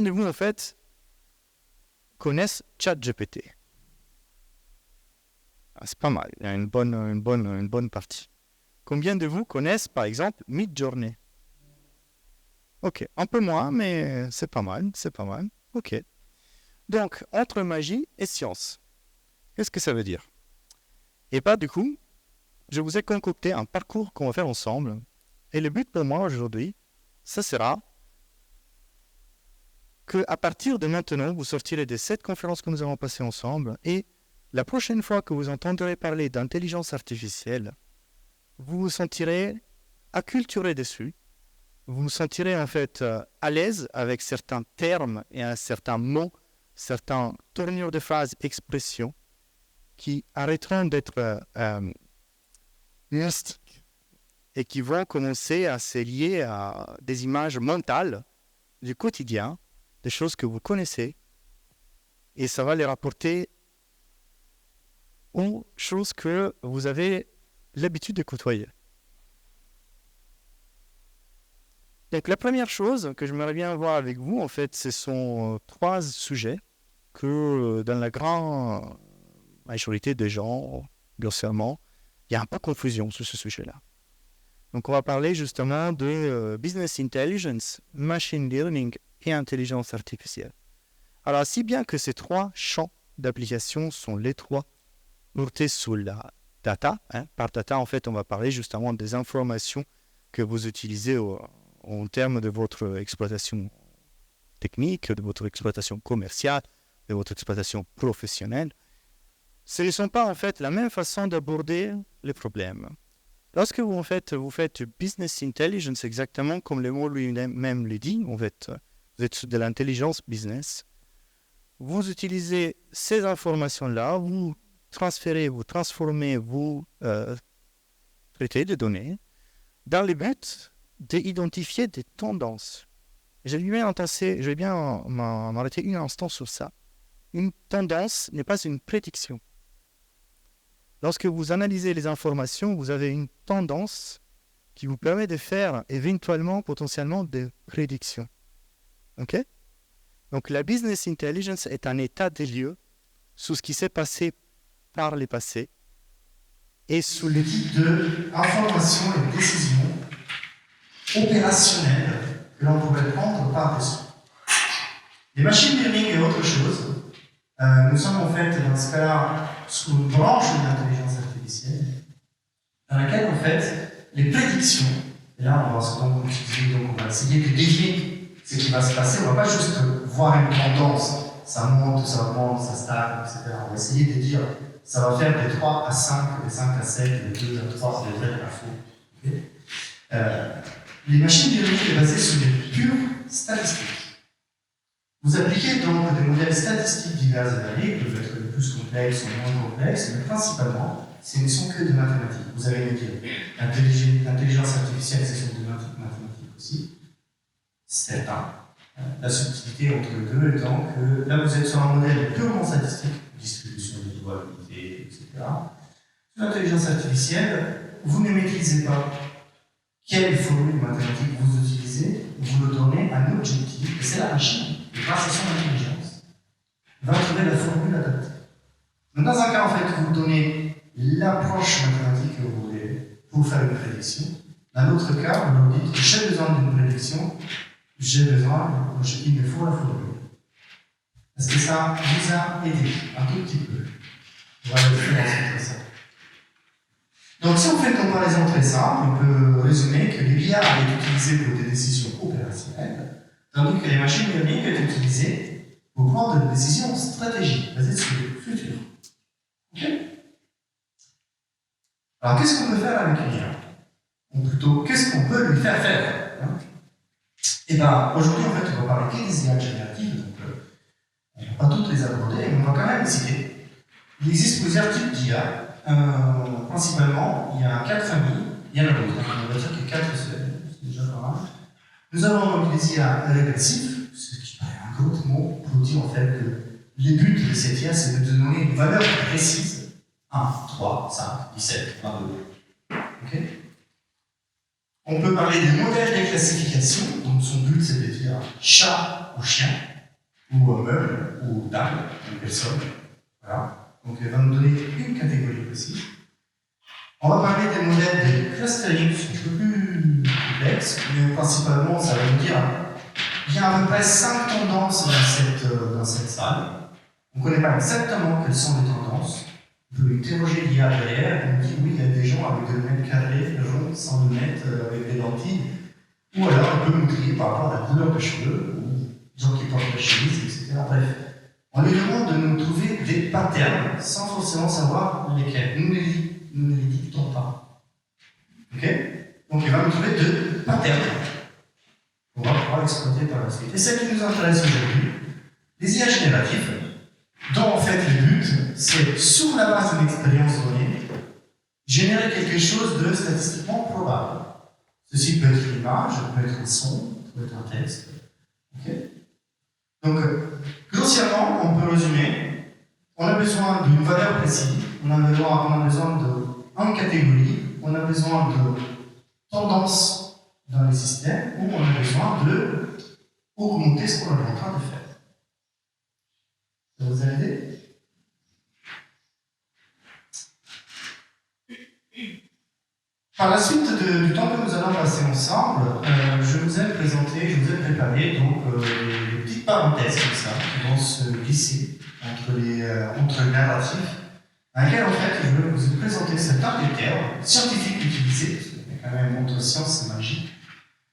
combien de vous, en fait, connaissent ChatGPT? C'est pas mal, il y a une bonne partie. Combien de vous connaissent, par exemple, Midjourney? Ok, un peu moins, mais c'est pas mal. Ok. Donc, entre magie et science, qu'est-ce que ça veut dire? Et du coup, je vous ai concocté un parcours qu'on va faire ensemble. Et le but pour moi aujourd'hui, ça sera qu'à partir de maintenant, vous sortirez de cette conférence que nous avons passée ensemble et la prochaine fois que vous entendrez parler d'intelligence artificielle, vous vous sentirez acculturé dessus. Vous vous sentirez en fait à l'aise avec certains termes et certains mots, certaines tournures de phrases, expressions qui arrêteront d'être mystiques et qui vont commencer à se lier à des images mentales du quotidien, des choses que vous connaissez, et ça va les rapporter aux choses que vous avez l'habitude de côtoyer. Donc la première chose que j'aimerais bien voir avec vous, en fait, ce sont 3 sujets que dans la grande majorité des gens, grossièrement, il y a un peu de confusion sur ce sujet-là. Donc on va parler justement de business intelligence, machine learning et intelligence artificielle. Alors si bien que ces 3 champs d'application sont les 3 portés sur la data, par data en fait on va parler justement des informations que vous utilisez en termes de votre exploitation technique, de votre exploitation commerciale, de votre exploitation professionnelle. Ce ne sont pas en fait la même façon d'aborder les problèmes. Lorsque vous faites business intelligence, exactement comme le mot lui-même le dit, en fait, vous êtes de l'intelligence business, vous utilisez ces informations-là, vous transférez, vous transformez, vous traitez des données dans le but d'identifier des tendances. Je vais bien m'arrêter un instant sur ça. Une tendance n'est pas une prédiction. Lorsque vous analysez les informations, vous avez une tendance qui vous permet de faire éventuellement, potentiellement, des prédictions. OK? Donc la business intelligence est un état des lieux sur ce qui s'est passé par le passé et sous le type d'informations et de décisions opérationnelles que l'on pourrait prendre par-dessus. Les machine learning et autre chose, nous sommes en fait dans ce cas-là sous une branche de l'intelligence artificielle dans laquelle en fait les prédictions, et là on va essayer de deviner ce qui va se passer, on ne va pas juste voir une tendance, ça monte, ça stagne, etc. On va essayer de dire ça va faire des 3 à 5, des 5 à 7, des 2 à 3, des 3 à faux. Okay. Les machines learning sont basées sur des pures statistiques. Vous appliquez donc des modèles statistiques divers et variés, qui peuvent être plus complexes ou moins complexes, mais principalement, ce ne sont que des mathématiques. Vous allez me dire, l'intelligence artificielle, ce sont des mathématiques aussi. Certain. La subtilité entre les deux étant que là, vous êtes sur un modèle purement statistique, distribution de probabilités, etc. Sur l'intelligence artificielle, vous ne maîtrisez pas quelle formule mathématique vous utilisez, vous le donnez à un objectif, et c'est la machine, grâce à son intelligence, va trouver la formule adaptée. Donc, dans un cas, en fait, vous donnez l'approche mathématique que vous voulez pour faire une prédiction. Dans l'autre cas, vous leur dites j'ai besoin d'une prédiction, il me faut la formule. Est-ce que ça vous a aidé un tout petit peu? On va le faire ensuite ça. Donc, si on fait une comparaison très simple, on peut résumer que l'IA est utilisée pour des décisions opérationnelles, tandis que les machines learning sont utilisées pour prendre des décisions stratégiques basées sur le futur. Ok? Alors, qu'est-ce qu'on peut faire avec l'IA? Ou plutôt, qu'est-ce qu'on peut lui faire faire? Et bien, aujourd'hui, en fait, on va parler que des IA génératives, donc on ne va pas toutes les aborder, mais on va quand même citer. Il existe plusieurs types d'IA. Principalement, il y a 4 familles, il y en a d'autres, on va dire que 4 c'est déjà pas mal. Nous avons donc les IA régressifs, ce qui paraît un gros mot pour dire en fait que le but de cette IA c'est de donner une valeur précise 1, 3, 5, 17, 22. Okay. On peut parler des modèles de classification, donc son but c'est de dire chat ou chien. ou meuble, ou table, ou personne. Voilà. Donc elle va nous donner une catégorie précise. On va parler des modèles de clustering, qui sont un peu plus complexes, mais principalement, ça va nous dire il y a à peu près 5 tendances dans cette salle. On ne connaît pas exactement quelles sont les tendances. On peut interroger l'IA derrière, on dit oui, il y a des gens avec 2 mètres carrés, ronds, sans lunettes, avec des lentilles. Ou alors on peut nous trier par rapport à la couleur des cheveux, ou des gens qui portent la chemise, etc. Bref, on lui demande de nous trouver des patterns sans forcément savoir lesquels. Nous ne les dictons pas. Ok? Donc il va nous trouver 2 patterns qu'on va pouvoir exploiter par la suite. Et celle qui nous intéresse aujourd'hui, les IA génératives, dont en fait le but, c'est sur la base d'une expérience donnée, générer quelque chose de statistiquement probable. Ceci peut être une image, peut être un son, peut être un texte. Okay. Donc, grossièrement, on peut résumer, on a besoin d'une valeur précise, on a besoin d'une catégorie, on a besoin de tendances dans les systèmes, ou on a besoin de augmenter ce qu'on est en train de faire. Ça vous a aidé? Par la suite du temps que nous allons passer ensemble, je vous ai préparé donc, des petites parenthèses comme ça, qui vont se glisser entre les narratifs, dans lesquels en fait je vais vous présenter certains des termes scientifiques utilisés, parce qu'il y a quand même un montre science, c'est magique,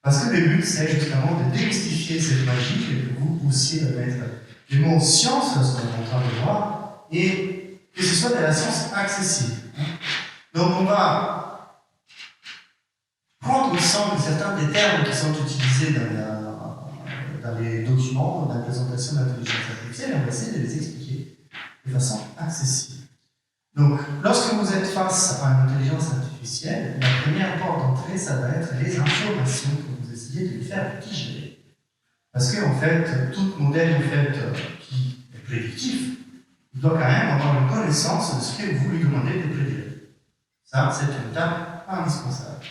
parce que le but c'est justement de démystifier cette magie et que vous puissiez mettre les mots science, ce qu'on est en train de voir, et que ce soit de la science accessible. Donc on va prendre ensemble certains des termes qui sont utilisés dans les documents, dans la présentation d'intelligence artificielle, et on va essayer de les expliquer de façon accessible. Donc, lorsque vous êtes face à une intelligence artificielle, la première porte d'entrée, ça va être les informations que vous essayez de lui faire digérer. Parce que, en fait, tout modèle en fait, qui est prédictif, il doit quand même avoir une connaissance de ce que vous lui demandez de prédire. Ça, c'est une étape indispensable.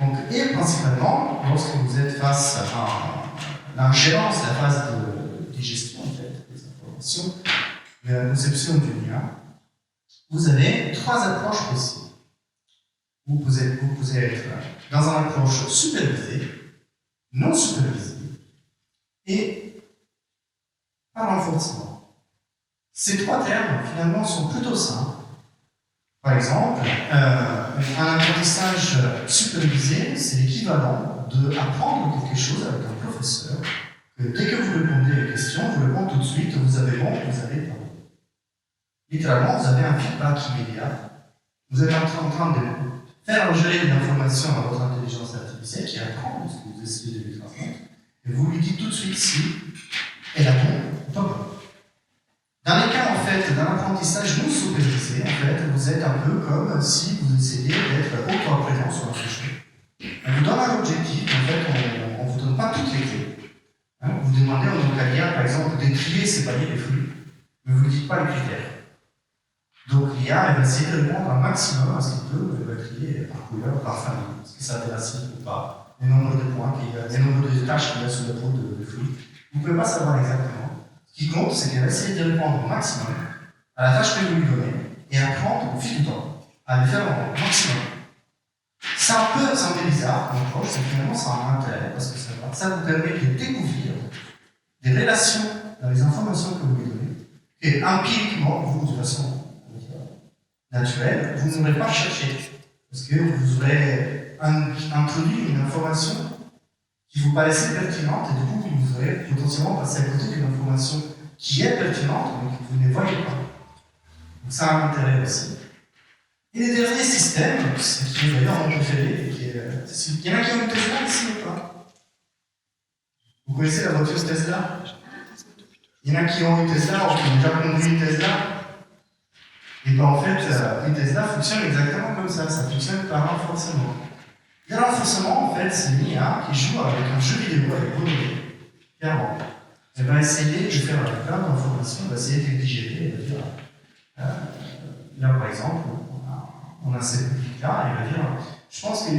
Donc, et principalement, lorsque vous êtes face à l'ingérence, la phase de digestion en fait, des informations, de la conception du lien, vous avez 3 approches possibles. Vous pouvez être dans une approche supervisée, non supervisée, et par renforcement. Ces 3 termes, finalement, sont plutôt simples. Par exemple, un apprentissage supervisé, c'est l'équivalent d'apprendre quelque chose avec un professeur, que dès que vous répondez à une question, vous répondez tout de suite, vous avez bon, vous avez pas bon. Littéralement, vous avez un feedback immédiat. Vous êtes en train de faire ingérer une information à votre intelligence artificielle qui apprend ce que vous essayez de lui transmettre, et vous lui dites tout de suite si elle a bon ou pas bon. Dans les cas, en fait, d'un apprentissage non supervisé, en fait, vous êtes un peu comme si vous essayez d'être autant présent sur un sujet. On vous donne un objectif, en fait, on ne vous donne pas toutes les clés. Vous demandez au vocabulaire, par exemple, de trier, séparer les flux, mais vous ne dites pas les critères. Donc l'IA, elle va essayer de répondre un maximum à ce qu'il peut, elle va trier par couleur, par famille, est-ce que ça a des racines ou pas, le nombre de points, le nombre de tâches qu'il y a sur le pot de flux. Vous ne pouvez pas savoir exactement. Ce qui compte, c'est qu'elle va essayer de répondre au maximum à la tâche que vous lui donnez et apprendre au fil du temps à le faire au maximum. C'est un peu bizarre comme approche, mais finalement ça a un intérêt parce que ça vous permet de découvrir des relations dans les informations que vous lui donnez et empiriquement, vous, de façon naturelle, vous n'aurez pas cherché parce que vous aurez introduit une information qui vous paraissait pertinente et du coup vous aurez potentiellement passé à côté d'une information qui est pertinente mais que vous ne voyez pas. Donc ça a un intérêt aussi. Et les derniers systèmes, c'est qui est d'ailleurs mon préféré, il y en a qui ont une Tesla ici ou pas? Vous connaissez la voiture Tesla? Il y en a qui ont une Tesla ou qui ont déjà conduit une Tesla? Et bien en fait, une Tesla fonctionne exactement comme ça fonctionne par renforcement. Le renforcement, en fait, c'est une IA qui joue avec un jeu vidéo avec vos données. Clairement. Elle va essayer de faire plein d'informations, elle va essayer de les digérer, elle va dire, là par exemple, on a cette public-là, elle va dire, je pense que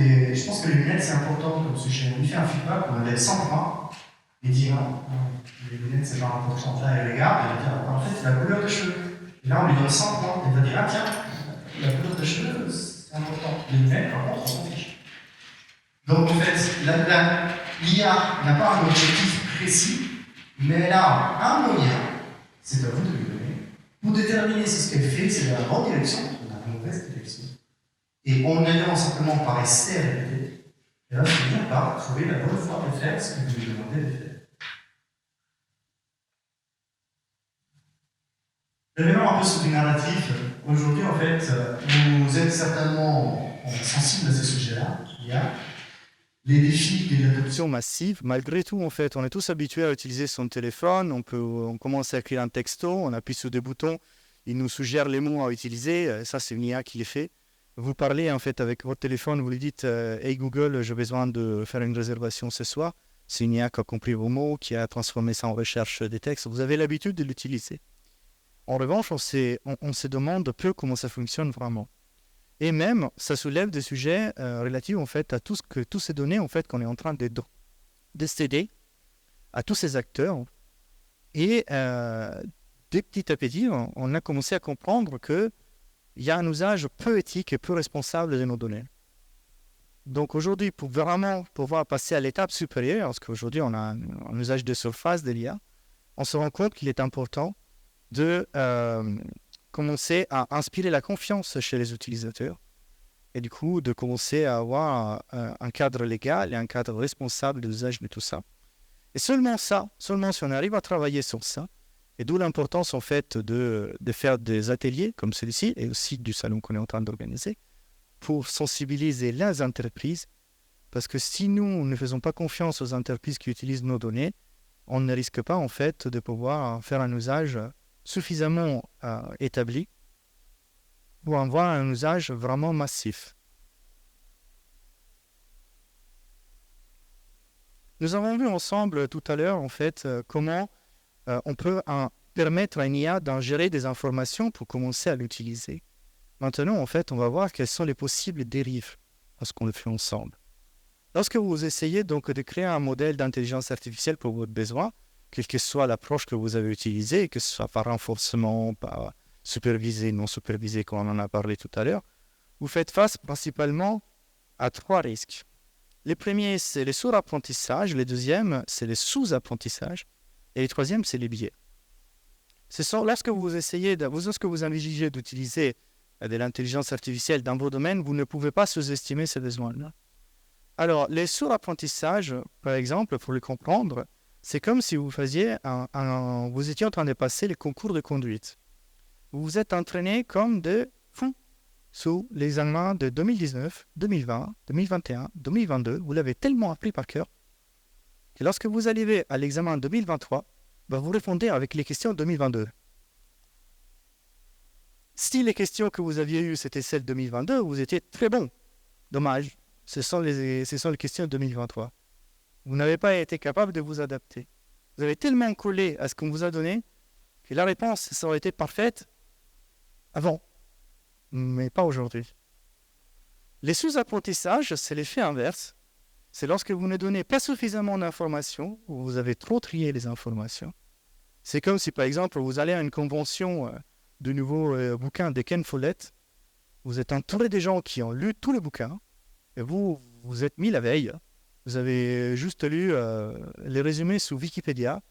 les lunettes c'est important comme sujet. On lui fait un feedback, on lève 100 points, et dit non, les lunettes c'est pas important. Là, elle regarde, elle va dire, en fait, la couleur de cheveux. Et là, on lui donne 100 points, elle va dire, ah tiens, la couleur de cheveux, c'est important. Les lunettes, par contre, on s'en fiche. Donc, en fait, l'IA n'a pas un objectif précis, mais elle a un moyen, c'est à vous de lui donner, pour déterminer si ce qu'elle fait, c'est dans la bonne direction ou dans la mauvaise direction. Et en allant simplement par essai répété, elle va finir par trouver la bonne fois de faire ce que vous lui demandez de faire. Revenons un peu sur du narratif. Aujourd'hui, en fait, vous êtes certainement sensibles à ce sujet-là. Il y a les défis de l'adoption massive. Malgré tout, en fait, on est tous habitués à utiliser son téléphone. On commence à écrire un texto, on appuie sur des boutons, il nous suggère les mots à utiliser. Ça, c'est une IA qui les fait. Vous parlez en fait avec votre téléphone, vous lui dites Hey Google, j'ai besoin de faire une réservation ce soir. C'est une IA qui a compris vos mots, qui a transformé ça en recherche des textes. Vous avez l'habitude de l'utiliser. En revanche, on se demande peu comment ça fonctionne vraiment. Et même, ça soulève des sujets relatifs en fait à toutes ces données en fait qu'on est en train de céder à tous ces acteurs. Et dès petit à petit, on a commencé à comprendre que il y a un usage peu éthique et peu responsable de nos données. Donc aujourd'hui, pour vraiment pouvoir passer à l'étape supérieure, parce qu'aujourd'hui on a un usage de surface de l'IA, on se rend compte qu'il est important de commencer à inspirer la confiance chez les utilisateurs et du coup de commencer à avoir un cadre légal et un cadre responsable de l'usage de tout ça. Et seulement si on arrive à travailler sur ça, et d'où l'importance en fait de faire des ateliers comme celui-ci et aussi du salon qu'on est en train d'organiser pour sensibiliser les entreprises, parce que si nous ne faisons pas confiance aux entreprises qui utilisent nos données, on ne risque pas en fait de pouvoir faire un usage suffisamment établi pour avoir un usage vraiment massif. Nous avons vu ensemble tout à l'heure en fait comment on peut permettre à une IA d'ingérer des informations pour commencer à l'utiliser. Maintenant, en fait, on va voir quelles sont les possibles dérives lorsqu'on le fait ensemble. Lorsque vous essayez donc de créer un modèle d'intelligence artificielle pour votre besoin, quelle que soit l'approche que vous avez utilisée, que ce soit par renforcement, par supervisé, non supervisé, comme on en a parlé tout à l'heure, vous faites face principalement à 3 risques. Les premiers, c'est les surapprentissage, les deuxièmes, c'est les sous-apprentissages, et les troisièmes, c'est les biais. Lorsque vous essayez, lorsque vous envisagez d'utiliser de l'intelligence artificielle dans vos domaines, vous ne pouvez pas sous-estimer ces besoins-là. Alors, les surapprentissages, par exemple, pour le comprendre, c'est comme si vous faisiez vous étiez en train de passer les concours de conduite. Vous vous êtes entraîné comme de fou sous les examens de 2019, 2020, 2021, 2022. Vous l'avez tellement appris par cœur que lorsque vous arrivez à l'examen 2023, vous répondez avec les questions 2022. Si les questions que vous aviez eues, c'était celles 2022, vous étiez très bon. Dommage, ce sont les questions 2023. Vous n'avez pas été capable de vous adapter. Vous avez tellement collé à ce qu'on vous a donné que la réponse, ça aurait été parfaite avant, mais pas aujourd'hui. Les sous-apprentissages, c'est l'effet inverse. C'est lorsque vous ne donnez pas suffisamment d'informations, ou vous avez trop trié les informations. C'est comme si, par exemple, vous allez à une convention de nouveaux bouquins de Ken Follett, vous êtes entouré des gens qui ont lu tous les bouquins, et vous êtes mis la veille, vous avez juste lu les résumés sous Wikipédia.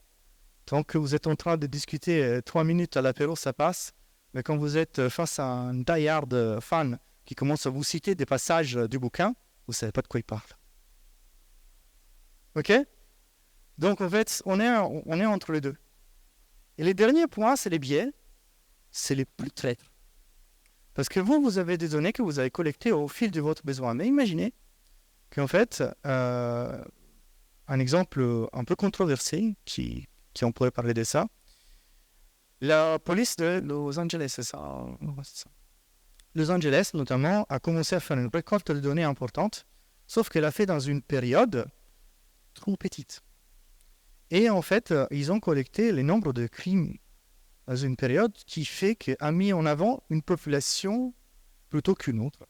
Tant que vous êtes en train de discuter 3 minutes à l'apéro, ça passe. Mais quand vous êtes face à un die-hard fan qui commence à vous citer des passages du bouquin, vous ne savez pas de quoi il parle. Ok? Donc en fait, on est entre les deux. Et les derniers points, c'est les biais, c'est les plus traîtres. Parce que vous avez des données que vous avez collectées au fil de votre besoin. Mais imaginez qu'en fait, un exemple un peu controversé, qui on pourrait parler de ça, la police de Los Angeles, c'est ça. Los Angeles, notamment, a commencé à faire une récolte de données importante, sauf qu'elle a fait dans une période trop petite. Et en fait, ils ont collecté les nombres de crimes dans une période qui fait qu'a mis en avant une population plutôt qu'une autre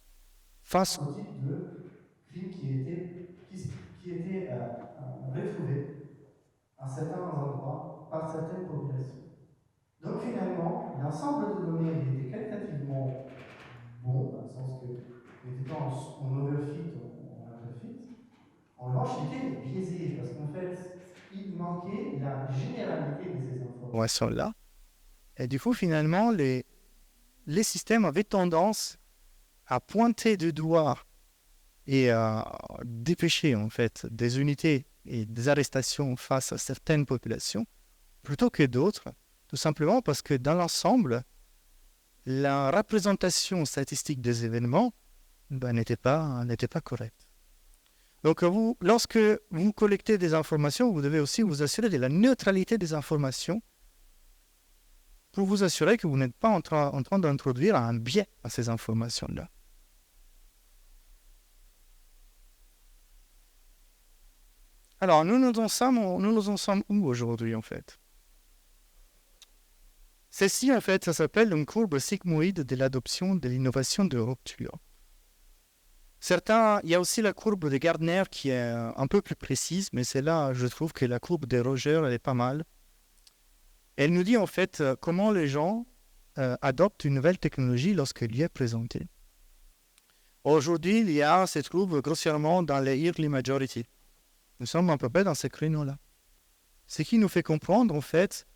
face au type de crimes qui étaient retrouvés à certains endroits informations-là. Et du coup, finalement, les systèmes avaient tendance à pointer du doigt et à dépêcher, en fait, des unités et des arrestations face à certaines populations, plutôt que d'autres, tout simplement parce que dans l'ensemble, la représentation statistique des événements n'était pas correcte. Donc, lorsque vous collectez des informations, vous devez aussi vous assurer de la neutralité des informations pour vous assurer que vous n'êtes pas en train d'introduire un biais à ces informations-là. Alors, nous nous en sommes où aujourd'hui, en fait? Celle-ci, en fait, ça s'appelle une courbe sigmoïde de l'adoption de l'innovation de rupture. Il y a aussi la courbe de Gardner qui est un peu plus précise, mais celle-là, je trouve que la courbe de Roger, elle est pas mal. Elle nous dit, en fait, comment les gens adoptent une nouvelle technologie lorsqu'elle lui est présentée. Aujourd'hui, il y a cette courbe grossièrement dans les early majority. Nous sommes à peu près dans ces créneaux-là. Ce qui nous fait comprendre, en fait,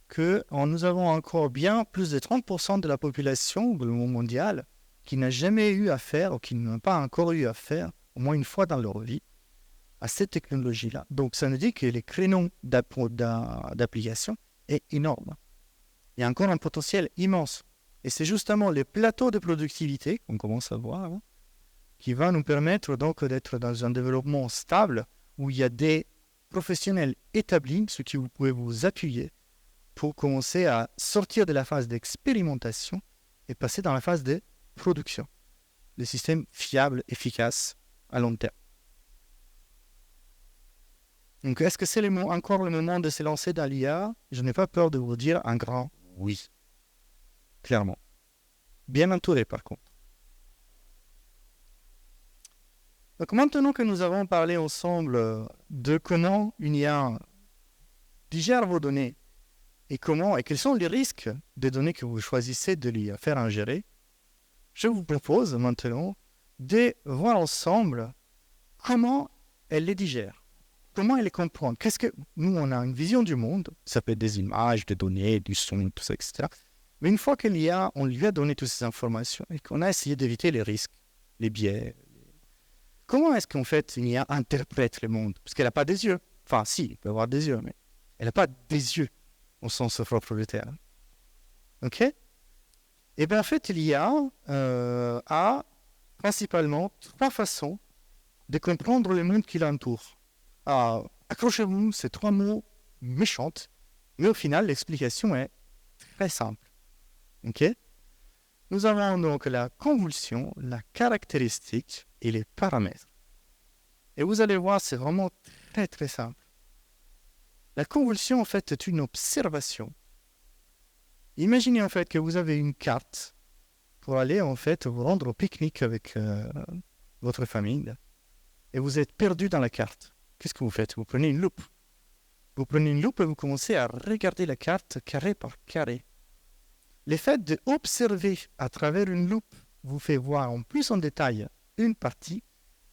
que nous avons encore bien plus de 30% de la population mondiale qui n'a jamais eu affaire, ou qui n'a pas encore eu affaire, au moins une fois dans leur vie, à cette technologie-là. Donc, ça nous dit que les créneaux d'application est énorme. Il y a encore un potentiel immense. Et c'est justement les plateaux de productivité, qu'on commence à voir, qui va nous permettre donc d'être dans un développement stable, où il y a des professionnels établis, sur qui vous pouvez vous appuyer pour commencer à sortir de la phase d'expérimentation et passer dans la phase de production. Des systèmes fiables, efficaces, à long terme. Donc, est-ce que c'est encore le moment de se lancer dans l'IA? Je n'ai pas peur de vous dire un grand oui. Clairement. Bien entouré, par contre. Donc, maintenant que nous avons parlé ensemble de comment une IA digère vos données et quels sont les risques des données que vous choisissez de lui faire ingérer, je vous propose maintenant de voir ensemble comment elle les digère, comment elle les comprend. Nous, on a une vision du monde, ça peut être des images, des données, du son, tout ça, etc. Mais une fois on lui a donné toutes ces informations et qu'on a essayé d'éviter les risques, les biais, comment est-ce qu'en fait une IA interprète le monde? Parce qu'elle n'a pas des yeux. Enfin, si, elle peut avoir des yeux, mais elle n'a pas des yeux au sens propre du terme. OK? Et bien en fait, l'IA a principalement 3 façons de comprendre le monde qui l'entoure. Accrochez-vous, c'est 3 mots méchantes, mais au final, l'explication est très simple. OK? Nous avons donc la convolution, la caractéristique et les paramètres. Et vous allez voir, c'est vraiment très très simple. La convolution, en fait, est une observation. Imaginez, en fait, que vous avez une carte pour aller, en fait, vous rendre au pique-nique avec votre famille. Et vous êtes perdu dans la carte. Qu'est-ce que vous faites? Vous prenez une loupe. Vous prenez une loupe et vous commencez à regarder la carte carré par carré. Le fait d'observer à travers une loupe vous fait voir en plus en détail une partie,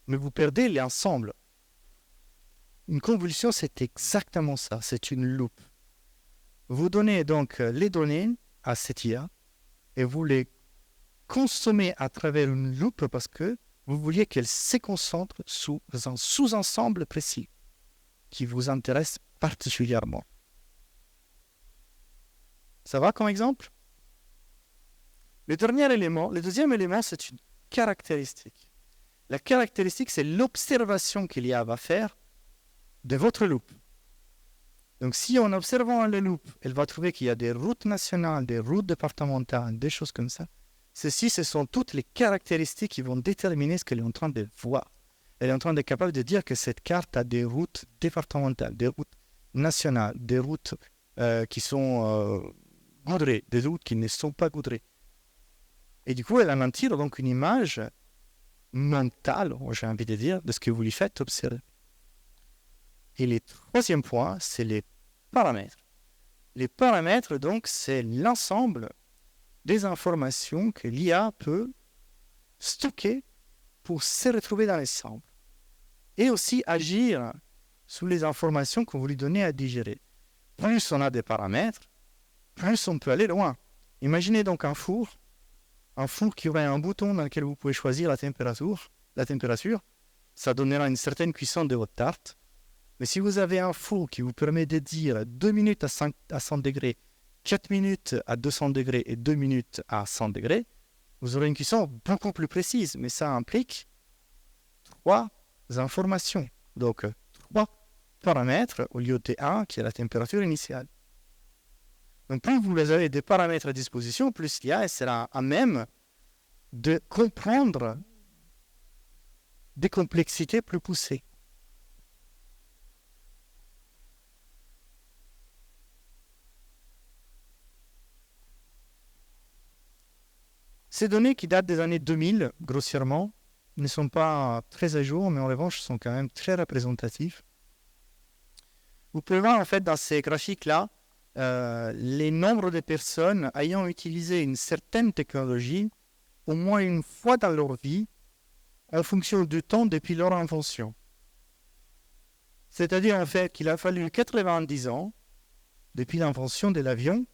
mais vous perdez l'ensemble. Une convolution, c'est exactement ça, c'est une loupe. Vous donnez donc les données à cette IA et vous les consommez à travers une loupe parce que vous vouliez qu'elle se concentre sous un sous-ensemble précis qui vous intéresse particulièrement. Ça va comme exemple? Le deuxième élément, c'est une caractéristique. La caractéristique, c'est l'observation qu'il y a à faire de votre loupe. Donc, si en observant la loupe, elle va trouver qu'il y a des routes nationales, des routes départementales, des choses comme ça, ce sont toutes les caractéristiques qui vont déterminer ce qu'elle est en train de voir. Elle est en train d'être capable de dire que cette carte a des routes départementales, des routes nationales, des routes qui sont goudrées, des routes qui ne sont pas goudrées. Et du coup, elle en tire donc une image mentale, j'ai envie de dire, de ce que vous lui faites observer. Et le troisième point, c'est les paramètres. Les paramètres, donc, c'est l'ensemble des informations que l'IA peut stocker pour se retrouver dans l'ensemble. Et aussi agir sur les informations que vous lui donnez à digérer. Plus on a des paramètres, plus on peut aller loin. Imaginez donc un four qui aurait un bouton dans lequel vous pouvez choisir la température. Ça donnera une certaine cuisson de votre tarte. Mais si vous avez un four qui vous permet de dire 2 minutes à 100 degrés, 4 minutes à 200 degrés et 2 minutes à 100 degrés, vous aurez une cuisson beaucoup plus précise. Mais ça implique 3 informations. Donc, 3 paramètres au lieu de 1 qui est la température initiale. Donc, plus vous avez des paramètres à disposition, plus l'IA sera à même de comprendre des complexités plus poussées. Ces données qui datent des années 2000, grossièrement, ne sont pas très à jour, mais en revanche sont quand même très représentatives. Vous pouvez voir en fait dans ces graphiques-là les nombres de personnes ayant utilisé une certaine technologie au moins une fois dans leur vie en fonction du temps depuis leur invention. C'est-à-dire en fait qu'il a fallu 90 ans depuis l'invention de l'avion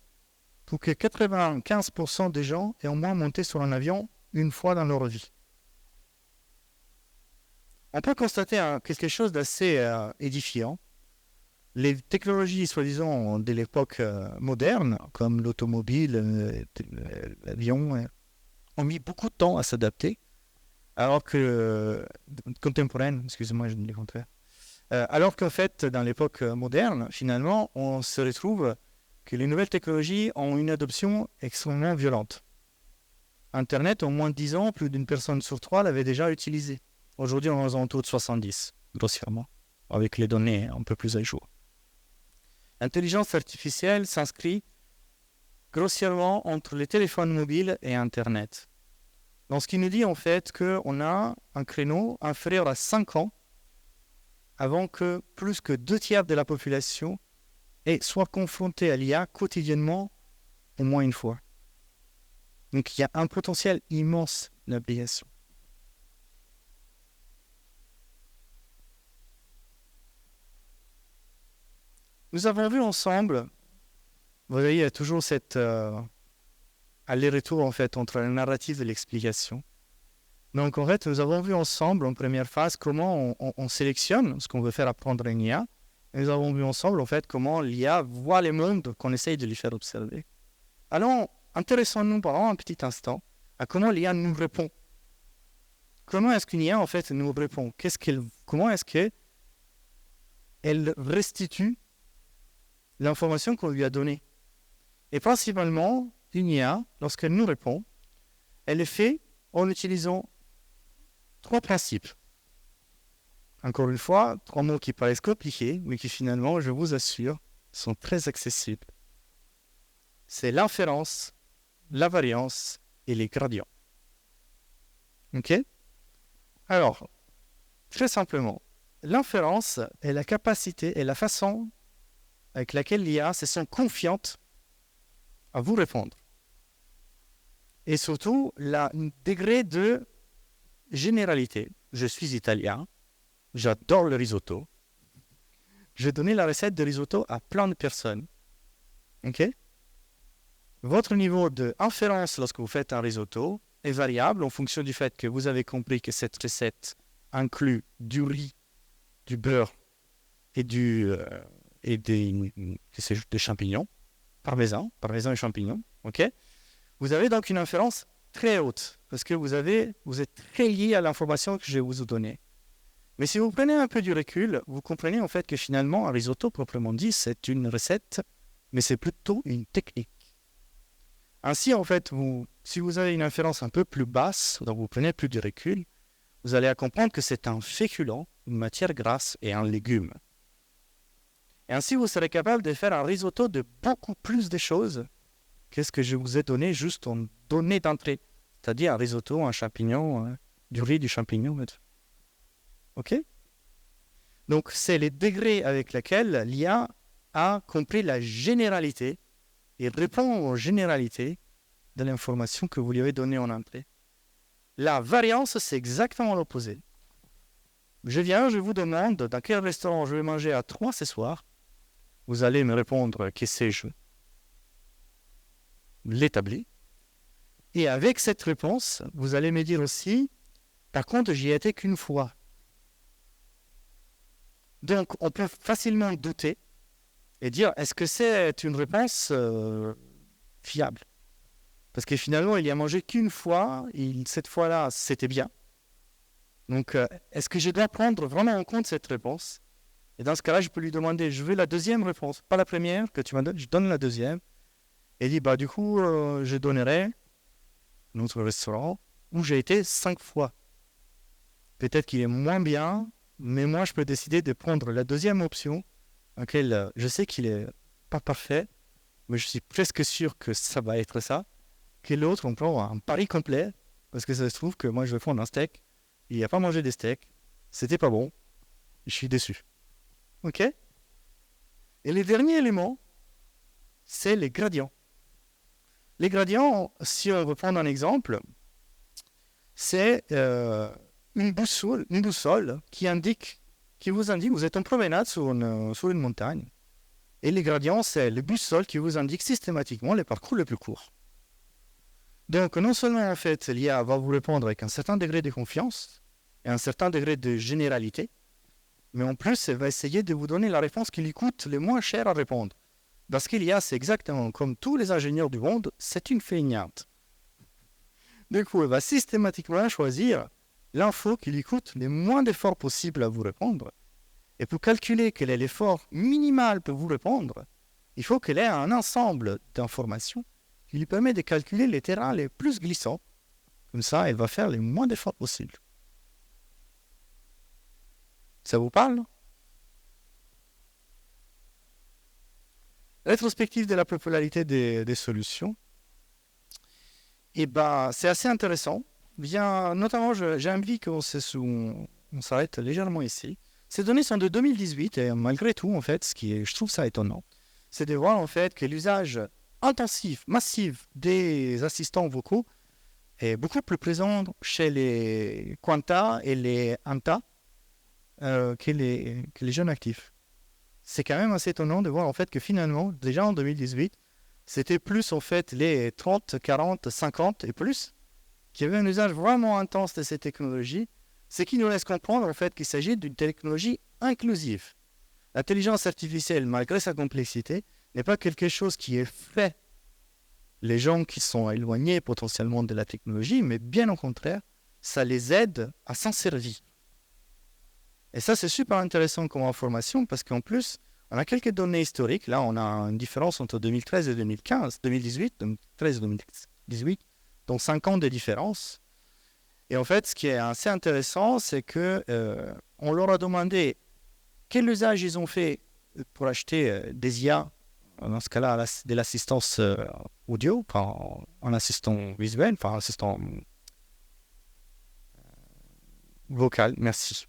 pour que 95% des gens aient au moins monté sur un avion une fois dans leur vie. On peut constater quelque chose d'assez édifiant. Les technologies, soi-disant, de l'époque moderne, comme l'automobile, l'avion, ont mis beaucoup de temps à s'adapter, alors que contemporaine, excusez-moi, je dis le contraire. Alors qu'en fait, dans l'époque moderne, finalement, on se retrouve que les nouvelles technologies ont une adoption extrêmement violente. Internet, en moins de 10 ans, plus d'une personne sur 3 l'avait déjà utilisé. Aujourd'hui, on est aux alentours de 70, grossièrement, avec les données un peu plus à jour. L'intelligence artificielle s'inscrit grossièrement entre les téléphones mobiles et Internet. Donc, ce qui nous dit en fait qu'on a un créneau inférieur à 5 ans avant que plus que 2/3 de la population soit confrontée à l'IA quotidiennement au moins une fois. Donc, il y a un potentiel immense d'application. Nous avons vu ensemble, vous voyez, il y a toujours cette aller-retour en fait entre la narrative et l'explication. Donc en fait, nous avons vu ensemble en première phase comment on sélectionne ce qu'on veut faire apprendre à une IA. Et nous avons vu ensemble en fait comment l'IA voit les mondes qu'on essaye de lui faire observer. Alors, intéressons-nous pendant un petit instant à comment l'IA nous répond. Comment est-ce qu'une IA en fait nous répond? Comment est-ce qu'elle restitue l'information qu'on lui a donnée? Et principalement, une IA, lorsqu'elle nous répond, elle le fait en utilisant 3 principes. Encore une fois, 3 mots qui paraissent compliqués, mais qui finalement, je vous assure, sont très accessibles. C'est l'inférence, la variance et les gradients. Ok? Alors, très simplement, l'inférence est la capacité et la façon avec laquelle l'IA se sent confiante à vous répondre. Et surtout, le degré de généralité. Je suis italien, j'adore le risotto. Je vais donner la recette de risotto à plein de personnes. Ok? Votre niveau d'inférence lorsque vous faites un risotto est variable en fonction du fait que vous avez compris que cette recette inclut du riz, du beurre et des champignons, parmesan et champignons. Ok? Vous avez donc une inférence très haute parce que vous êtes très lié à l'information que je vais vous donner. Mais si vous prenez un peu du recul, vous comprenez en fait que finalement, un risotto proprement dit, c'est une recette, mais c'est plutôt une technique. Ainsi, en fait, si vous avez une inférence un peu plus basse, donc vous prenez plus du recul, vous allez comprendre que c'est un féculent, une matière grasse et un légume. Et ainsi, vous serez capable de faire un risotto de beaucoup plus de choses que ce que je vous ai donné juste en données d'entrée. C'est-à-dire un risotto, un champignon, du riz, du champignon. Ok? Donc, c'est les degrés avec lesquels l'IA a compris la généralité et répond aux généralités de l'information que vous lui avez donnée en entrée. La variance, c'est exactement l'opposé. Je vous demande dans quel restaurant je vais manger à 3 ce soir. Vous allez me répondre, que sais-je? l'établir. Et avec cette réponse, vous allez me dire aussi, par contre, j'y étais qu'une fois. Donc, on peut facilement douter et dire, est-ce que c'est une réponse fiable? Parce que finalement, il y a mangé qu'une fois, et cette fois-là, c'était bien. Donc, est-ce que je dois prendre vraiment en compte cette réponse? Et dans ce cas-là, je peux lui demander, je veux la deuxième réponse, pas la première que tu m'as donnée, je donne la deuxième. Et il dit, du coup, je donnerai notre restaurant où j'ai été 5 fois. Peut-être qu'il est moins bien, mais moi, je peux décider de prendre la deuxième option, laquelle je sais qu'il est pas parfait, mais je suis presque sûr que ça va être ça, que l'autre, on prend un pari complet, parce que ça se trouve que moi, je vais prendre un steak, il n'a pas mangé des steaks, c'était pas bon, je suis déçu. OK? Et le dernier élément, c'est les gradients. Les gradients, si on veut prendre un exemple, c'est une boussole qui vous indique, vous êtes en promenade sur une montagne. Et les gradients, c'est le boussole qui vous indique systématiquement les parcours les plus courts. Donc, non seulement, en fait, l'IA va vous répondre avec un certain degré de confiance et un certain degré de généralité, mais en plus, elle va essayer de vous donner la réponse qui lui coûte le moins cher à répondre. Parce qu'il y a, c'est exactement comme tous les ingénieurs du monde, c'est une feignante. Du coup, elle va systématiquement choisir l'info qui lui coûte le moins d'efforts possible à vous répondre. Et pour calculer quel est l'effort minimal pour vous répondre, il faut qu'elle ait un ensemble d'informations qui lui permet de calculer les terrains les plus glissants. Comme ça, elle va faire le moins d'efforts possible. Ça vous parle? Rétrospective de la popularité des solutions. Et c'est assez intéressant. Bien, notamment, j'ai envie qu'on s'arrête légèrement ici. Ces données sont de 2018 et malgré tout, en fait, je trouve ça étonnant, c'est de voir en fait que l'usage intensif, massif des assistants vocaux est beaucoup plus présent chez les Quanta et les Anta que les jeunes actifs. C'est quand même assez étonnant de voir en fait que finalement, déjà en 2018, c'était plus en fait les 30, 40, 50 et plus qui avaient un usage vraiment intense de ces technologies, ce qui nous laisse comprendre en fait qu'il s'agit d'une technologie inclusive. L'intelligence artificielle, malgré sa complexité, n'est pas quelque chose qui effraie les gens qui sont éloignés potentiellement de la technologie, mais bien au contraire, ça les aide à s'en servir. Et ça, c'est super intéressant comme information parce qu'en plus, on a quelques données historiques. Là, on a une différence entre 2013 et 2018, 2013 et 2018, donc 5 ans de différence. Et en fait, ce qui est assez intéressant, c'est que on leur a demandé quel usage ils ont fait pour acheter des IA, dans ce cas-là, de l'assistance audio, enfin, en assistant visuel, enfin, assistant vocal, merci.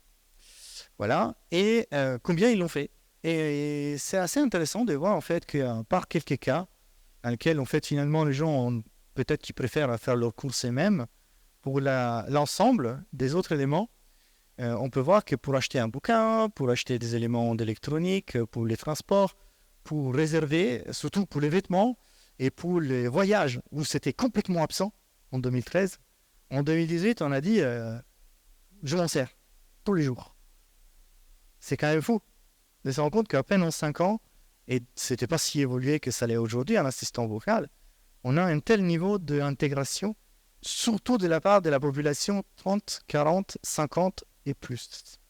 Voilà, et combien ils l'ont fait. Et c'est assez intéressant de voir en fait que par quelques cas, dans lesquels en fait finalement les gens ont peut-être qu'ils préfèrent faire leurs courses eux-mêmes, pour l'ensemble des autres éléments, on peut voir que pour acheter un bouquin, pour acheter des éléments d'électronique, pour les transports, pour réserver, surtout pour les vêtements et pour les voyages, où c'était complètement absent en 2013. En 2018, on a dit je m'en sers tous les jours. C'est quand même fou de se rendre compte qu'à peine en 5 ans, et c'était pas si évolué que ça l'est aujourd'hui, un assistant vocal, on a un tel niveau d'intégration, surtout de la part de la population 30, 40, 50 et plus.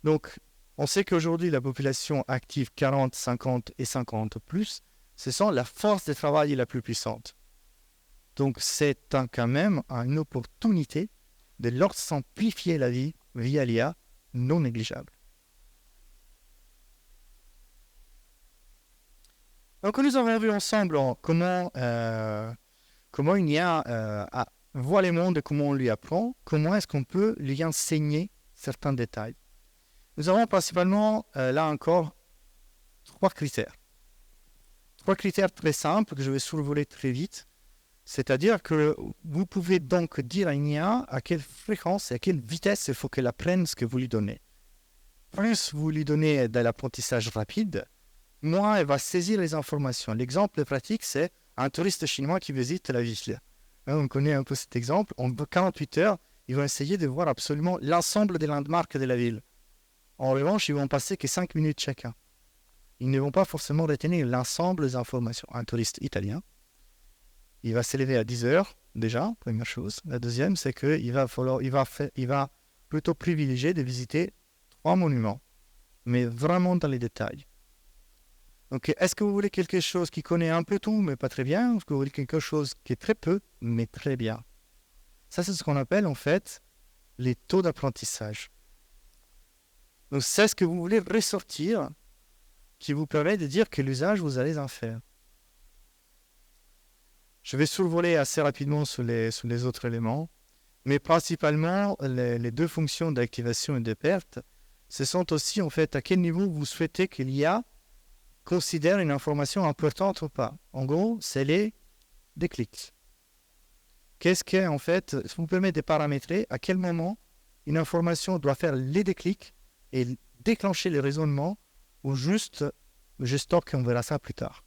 Donc, on sait qu'aujourd'hui, la population active 40, 50 et 50 plus, ce sont la force de travail la plus puissante. Donc, c'est quand même une opportunité de leur simplifier la vie via l'IA non négligeable. Donc, nous avons vu ensemble comment une IA voit les mondes et comment on lui apprend, comment est-ce qu'on peut lui enseigner certains détails. Nous avons principalement, là encore, 3 critères. 3 critères très simples que je vais survoler très vite. C'est-à-dire que vous pouvez donc dire à une IA à quelle fréquence et à quelle vitesse il faut qu'elle apprenne ce que vous lui donnez. Plus vous lui donnez de l'apprentissage rapide, moins elle va saisir les informations. L'exemple pratique, c'est un touriste chinois qui visite la ville. On connaît un peu cet exemple. En 48 heures, ils vont essayer de voir absolument l'ensemble des landmarks de la ville. En revanche, ils vont passer que 5 minutes chacun. Ils ne vont pas forcément retenir l'ensemble des informations. Un touriste italien, il va s'élever à 10 heures, déjà, première chose. La deuxième, c'est qu'il va plutôt privilégier de visiter 3 monuments, mais vraiment dans les détails. Donc, est-ce que vous voulez quelque chose qui connaît un peu tout, mais pas très bien, ou est-ce que vous voulez quelque chose qui est très peu, mais très bien? Ça, c'est ce qu'on appelle, en fait, les taux d'apprentissage. Donc, c'est ce que vous voulez ressortir qui vous permet de dire quel usage vous allez en faire. Je vais survoler assez rapidement sur les autres éléments, mais principalement, les deux fonctions d'activation et de perte, ce sont aussi, en fait, à quel niveau vous souhaitez que l'IA considère une information importante ou pas. En gros, c'est les déclics. Qu'est-ce que, en fait, ça vous permet de paramétrer à quel moment une information doit faire les déclics et déclencher les raisonnements ou juste je stocke et on verra ça plus tard.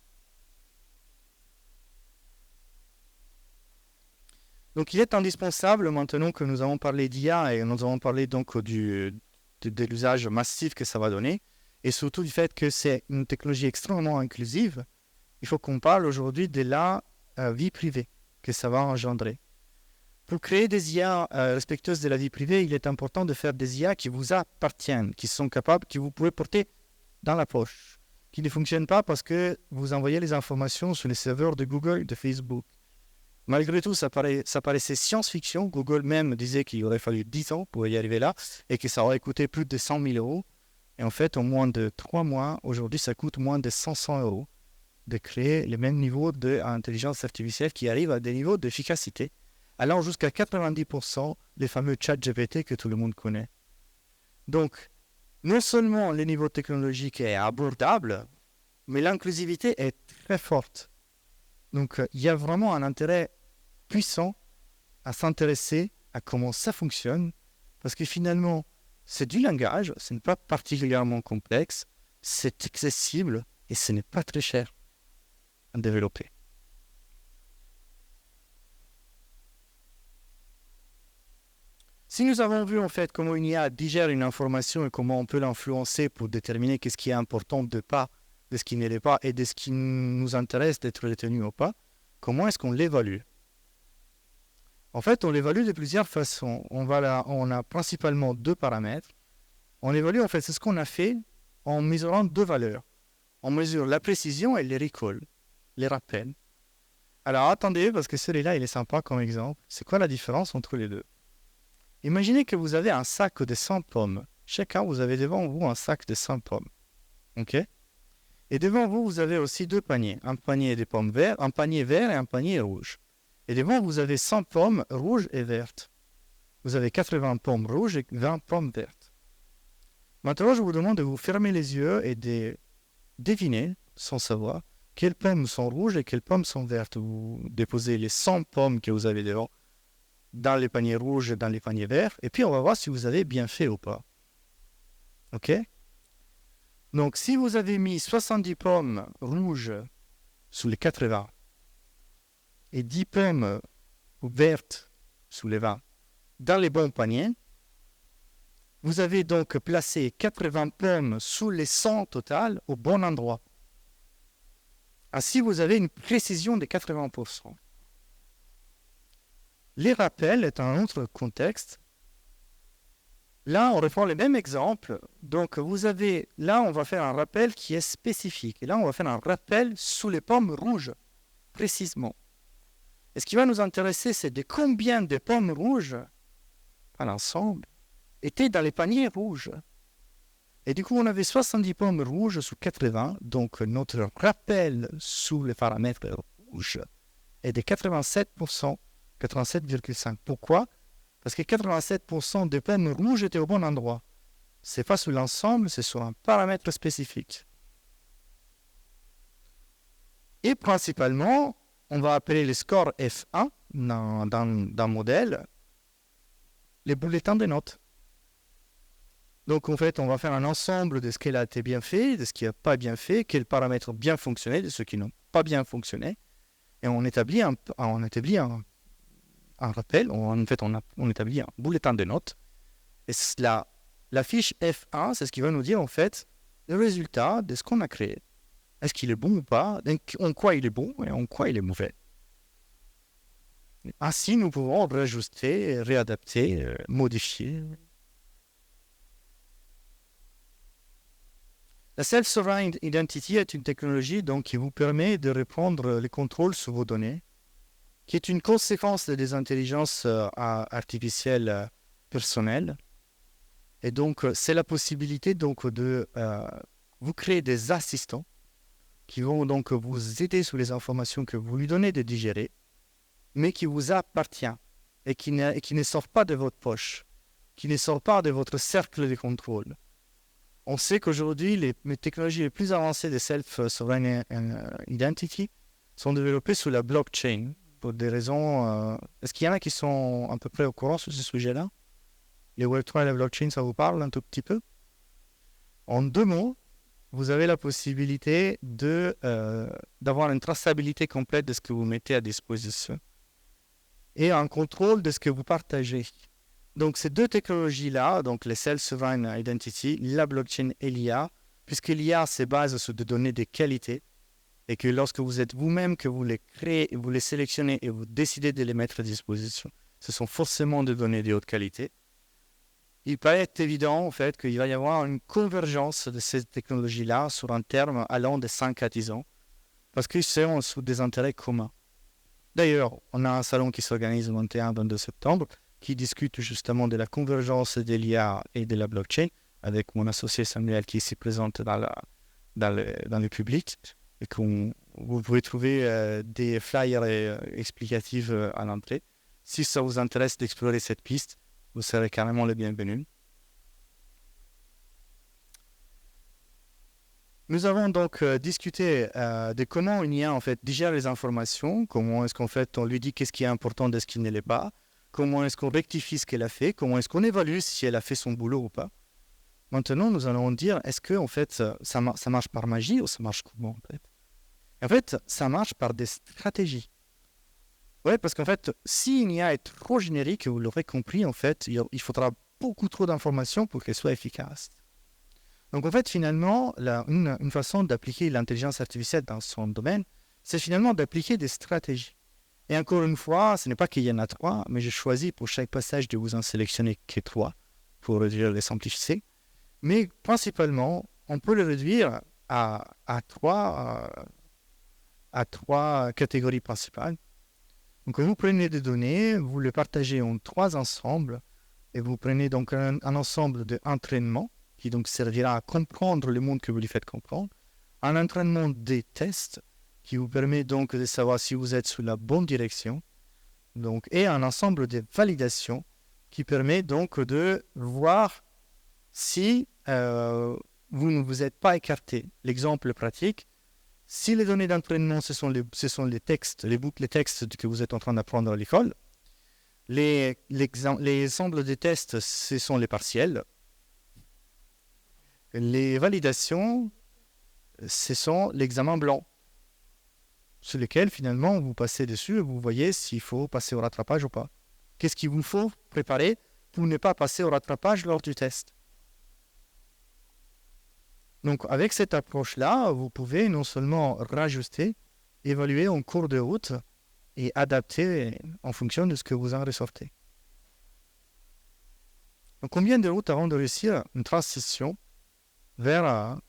Donc il est indispensable, maintenant que nous avons parlé d'IA et nous avons parlé donc de l'usage massif que ça va donner, et surtout du fait que c'est une technologie extrêmement inclusive, il faut qu'on parle aujourd'hui de la vie privée que ça va engendrer. Pour créer des IA respectueuses de la vie privée, il est important de faire des IA qui vous appartiennent, qui sont capables, que vous pouvez porter dans la poche, qui ne fonctionnent pas parce que vous envoyez les informations sur les serveurs de Google, de Facebook. Malgré tout, ça paraissait science-fiction. Google même disait qu'il aurait fallu 10 ans pour y arriver là et que ça aurait coûté plus de 100 000 euros. Et en fait, en moins de 3 mois, aujourd'hui, ça coûte moins de 500 euros de créer les mêmes niveaux d'intelligence artificielle qui arrivent à des niveaux d'efficacité, allant jusqu'à 90% des fameux chats GPT que tout le monde connaît. Donc, non seulement le niveau technologique est abordable, mais l'inclusivité est très forte. Donc, il y a vraiment un intérêt puissant à s'intéresser à comment ça fonctionne, parce que finalement, c'est du langage, ce n'est pas particulièrement complexe, c'est accessible et ce n'est pas très cher à développer. Si nous avons vu en fait comment une IA digère une information et comment on peut l'influencer pour déterminer qu'est-ce qui est important de pas, de ce qui ne l'est pas et de ce qui nous intéresse d'être retenu ou pas, comment est-ce qu'on l'évalue? En fait, on l'évalue de plusieurs façons. On a principalement 2 paramètres. On évalue, en fait, c'est ce qu'on a fait en mesurant 2 valeurs. On mesure la précision et les recalls, les rappels. Alors attendez, parce que celui-là, il est sympa comme exemple. C'est quoi la différence entre les deux? Imaginez que vous avez un sac de 100 pommes. Chacun, vous avez devant vous un sac de 100 pommes. OK? Et devant vous, vous avez aussi 2 paniers. Un panier de pommes vertes, un panier vert et un panier rouge. Et devant, vous avez 100 pommes rouges et vertes. Vous avez 80 pommes rouges et 20 pommes vertes. Maintenant, je vous demande de vous fermer les yeux et de deviner, sans savoir, quelles pommes sont rouges et quelles pommes sont vertes. Vous déposez les 100 pommes que vous avez devant dans les paniers rouges et dans les paniers verts. Et puis, on va voir si vous avez bien fait ou pas. OK? Donc, si vous avez mis 70 pommes rouges sous les 80 et 10 pommes vertes sous les 20 dans les bons paniers, vous avez donc placé 80 pommes sous les 100 total au bon endroit. Ainsi, vous avez une précision de 80%. Les rappels est un autre contexte. Là, on reprend le même exemple. Donc, là, on va faire un rappel qui est spécifique. Et là, on va faire un rappel sous les pommes rouges, précisément. Et ce qui va nous intéresser, c'est de combien de pommes rouges, à l'ensemble, étaient dans les paniers rouges. Et du coup, on avait 70 pommes rouges sous 80. Donc, notre rappel sous les paramètres rouges est de 87%. 87,5. Pourquoi? Parce que 87% des pommes rouges étaient au bon endroit. Ce n'est pas sur l'ensemble, c'est sur un paramètre spécifique. Et principalement, on va appeler le score F1 dans le modèle les bulletins de notes. Donc en fait, on va faire un ensemble de ce qui a été bien fait, de ce qui n'a pas bien fait, quels paramètres ont bien fonctionné, de ceux qui n'ont pas bien fonctionné. et on établit un rappel, en fait on établit un bulletin de notes, et la fiche F1, c'est ce qui va nous dire en fait le résultat de ce qu'on a créé. Est-ce qu'il est bon ou pas, en quoi il est bon et en quoi il est mauvais. Ainsi, nous pouvons réajuster, réadapter, modifier. La Self-Sovereign Identity est une technologie donc, qui vous permet de reprendre les contrôles sur vos données, qui est une conséquence des intelligences artificielles personnelles. Et donc, c'est la possibilité donc, de vous créer des assistants qui vont donc vous aider sur les informations que vous lui donnez de digérer, mais qui vous appartient et qui ne sort pas de votre poche, qui ne sort pas de votre cercle de contrôle. On sait qu'aujourd'hui, les technologies les plus avancées de Self-Sovereign Identity sont développées sur la blockchain, pour des raisons... Est-ce qu'il y en a qui sont à peu près au courant sur ce sujet-là? Les Web3 et la blockchain, ça vous parle un tout petit peu? En 2 mots, vous avez la possibilité d'avoir une traçabilité complète de ce que vous mettez à disposition et un contrôle de ce que vous partagez. Donc, ces 2 technologies-là, donc les Self-Sovereign Identity, la blockchain et l'IA, puisque l'IA se base sur des données de qualité, et que lorsque vous êtes vous-même, que vous les créez, vous les sélectionnez et vous décidez de les mettre à disposition, ce sont forcément des données de haute qualité. Il paraît évident, en fait, qu'il va y avoir une convergence de ces technologies-là sur un terme allant de 5 à 10 ans, parce qu'ils sont sous des intérêts communs. D'ailleurs, on a un salon qui s'organise le 21-22 septembre, qui discute justement de la convergence de l'IA et de la blockchain, avec mon associé Samuel qui s'y présente dans le public. Et vous pouvez trouver des flyers explicatifs à l'entrée. Si ça vous intéresse d'explorer cette piste, vous serez carrément le bienvenu. Nous avons donc discuté de comment une IA en fait digère les informations, comment est-ce qu'en fait on lui dit qu'est-ce qui est important de ce qui ne l'est pas, comment est-ce qu'on rectifie ce qu'elle a fait, comment est-ce qu'on évalue si elle a fait son boulot ou pas. Maintenant, nous allons dire, est-ce que en fait ça marche par magie ou ça marche comment en fait, ça marche par des stratégies. Ouais, parce qu'en fait, si une IA est trop générique, vous l'aurez compris, en fait, il faudra beaucoup trop d'informations pour qu'elle soit efficace. Donc en fait, finalement, une façon d'appliquer l'intelligence artificielle dans son domaine, c'est finalement d'appliquer des stratégies. Et encore une fois, ce n'est pas qu'il y en a 3, mais j'ai choisi pour chaque passage de vous en sélectionner que 3, pour réduire les simplicités. Mais principalement, on peut le réduire à 3 catégories principales. Donc vous prenez des données, vous les partagez en 3 ensembles, et vous prenez donc un ensemble d'entraînement, qui donc servira à comprendre le monde que vous lui faites comprendre, un entraînement des tests, qui vous permet donc de savoir si vous êtes sur la bonne direction, donc, et un ensemble de validations, qui permet donc de voir si vous ne vous êtes pas écarté. L'exemple pratique, si les données d'entraînement, ce sont les textes, les boucles textes que vous êtes en train d'apprendre à l'école, les ensembles des tests, ce sont les partiels. Les validations, ce sont l'examen blanc, sur lequel finalement vous passez dessus et vous voyez s'il faut passer au rattrapage ou pas. Qu'est-ce qu'il vous faut préparer pour ne pas passer au rattrapage lors du test? Donc avec cette approche-là, vous pouvez non seulement rajuster, évaluer en cours de route et adapter en fonction de ce que vous en ressortez. Donc combien de routes avant de réussir une transition vers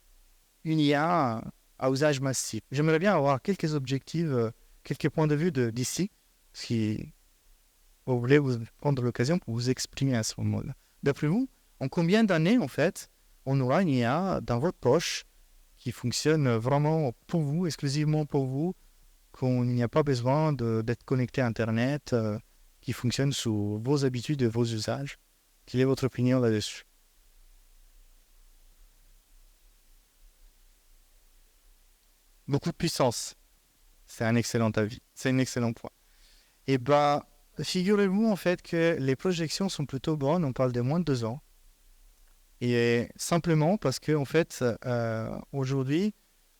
une IA à usage massif? J'aimerais bien avoir quelques objectifs, quelques points de vue d'ici, si vous voulez vous prendre l'occasion pour vous exprimer à ce moment-là. D'après vous, en combien d'années, en fait, on aura une IA dans votre poche qui fonctionne vraiment pour vous, exclusivement pour vous, qu'il n'y a pas besoin d'être connecté à Internet, qui fonctionne sous vos habitudes et vos usages? Quelle est votre opinion là-dessus? Beaucoup de puissance. C'est un excellent avis. C'est un excellent point. Et figurez-vous en fait que les projections sont plutôt bonnes. On parle de moins de 2 ans. Et simplement parce que en fait, aujourd'hui,